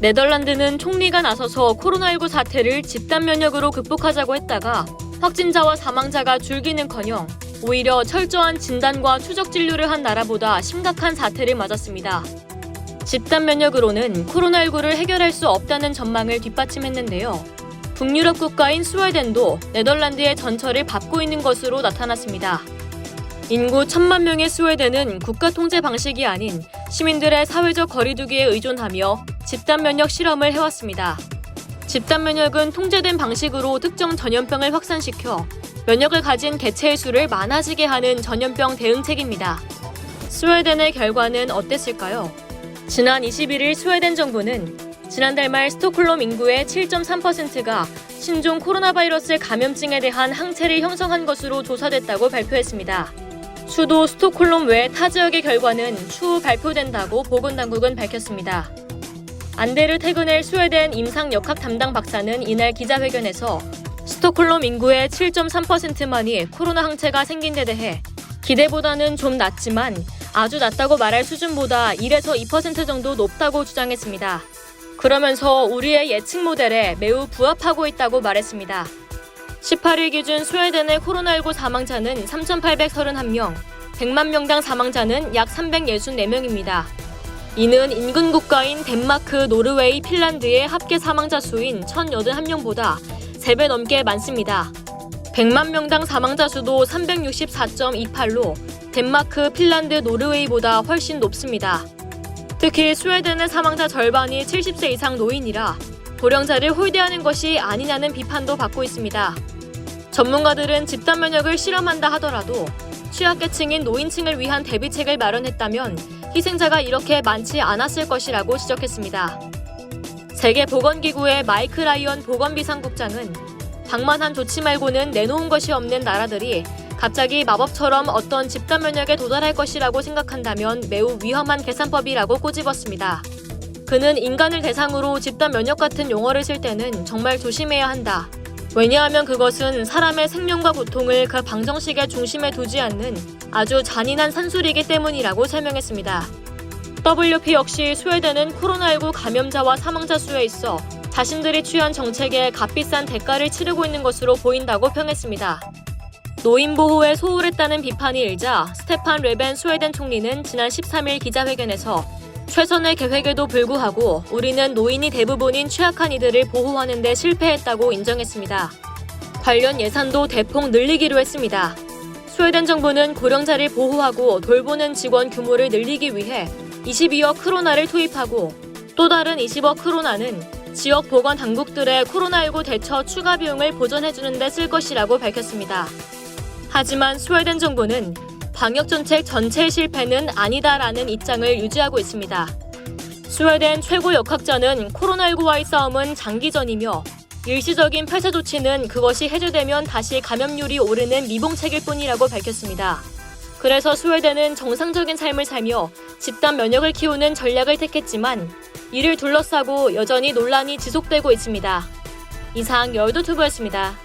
네덜란드는 총리가 나서서 코로나19 사태를 집단 면역으로 극복하자고 했다가 확진자와 사망자가 줄기는커녕 오히려 철저한 진단과 추적 진료를 한 나라보다 심각한 사태를 맞았습니다. 집단 면역으로는 코로나19를 해결할 수 없다는 전망을 뒷받침했는데요. 북유럽 국가인 스웨덴도 네덜란드의 전철을 밟고 있는 것으로 나타났습니다. 인구 1,000만 명의 스웨덴은 국가 통제 방식이 아닌 시민들의 사회적 거리두기에 의존하며 집단 면역 실험을 해왔습니다. 집단 면역은 통제된 방식으로 특정 전염병을 확산시켜 면역을 가진 개체의 수를 많아지게 하는 전염병 대응책입니다. 스웨덴의 결과는 어땠을까요? 지난 21일 스웨덴 정부는 지난달 말 스톡홀름 인구의 7.3%가 신종 코로나 바이러스 감염증에 대한 항체를 형성한 것으로 조사됐다고 발표했습니다. 수도 스톡홀름 외 타 지역의 결과는 추후 발표된다고 보건당국은 밝혔습니다. 안데르 테그넬 스웨덴 임상역학 담당 박사는 이날 기자회견에서 스톡홀름 인구의 7.3%만이 코로나 항체가 생긴 데 대해 기대보다는 좀 낮지만 아주 낮다고 말할 수준보다 1에서 2% 정도 높다고 주장했습니다. 그러면서 우리의 예측 모델에 매우 부합하고 있다고 말했습니다. 18일 기준 스웨덴의 코로나19 사망자는 3,831명, 100만 명당 사망자는 약 364명입니다. 이는 인근 국가인 덴마크, 노르웨이, 핀란드의 합계 사망자 수인 1,081명보다 3배 넘게 많습니다. 100만 명당 사망자 수도 364.28로 덴마크, 핀란드, 노르웨이보다 훨씬 높습니다. 특히 스웨덴의 사망자 절반이 70세 이상 노인이라 고령자를 홀대하는 것이 아니냐는 비판도 받고 있습니다. 전문가들은 집단 면역을 실험한다 하더라도 취약계층인 노인층을 위한 대비책을 마련했다면 희생자가 이렇게 많지 않았을 것이라고 지적했습니다. 세계보건기구의 마이크 라이언 보건비상국장은 방만한 조치 말고는 내놓은 것이 없는 나라들이 갑자기 마법처럼 어떤 집단 면역에 도달할 것이라고 생각한다면 매우 위험한 계산법이라고 꼬집었습니다. 그는 인간을 대상으로 집단 면역 같은 용어를 쓸 때는 정말 조심해야 한다. 왜냐하면 그것은 사람의 생명과 고통을 그 방정식의 중심에 두지 않는 아주 잔인한 산술이기 때문이라고 설명했습니다. WP 역시 스웨덴은 코로나19 감염자와 사망자 수에 있어 자신들이 취한 정책에 값비싼 대가를 치르고 있는 것으로 보인다고 평했습니다. 노인 보호에 소홀했다는 비판이 일자 스테판 레벤 스웨덴 총리는 지난 13일 기자회견에서 최선의 계획에도 불구하고 우리는 노인이 대부분인 취약한 이들을 보호하는 데 실패했다고 인정했습니다. 관련 예산도 대폭 늘리기로 했습니다. 스웨덴 정부는 고령자를 보호하고 돌보는 직원 규모를 늘리기 위해 22억 크로나를 투입하고 또 다른 20억 크로나는 지역 보건 당국들의 코로나19 대처 추가 비용을 보전해주는 데 쓸 것이라고 밝혔습니다. 하지만 스웨덴 정부는 방역 정책 전체의 실패는 아니다라는 입장을 유지하고 있습니다. 스웨덴 최고 역학자는 코로나19와의 싸움은 장기전이며 일시적인 폐쇄 조치는 그것이 해제되면 다시 감염률이 오르는 미봉책일 뿐이라고 밝혔습니다. 그래서 스웨덴은 정상적인 삶을 살며 집단 면역을 키우는 전략을 택했지만 이를 둘러싸고 여전히 논란이 지속되고 있습니다. 이상 열도튜브였습니다.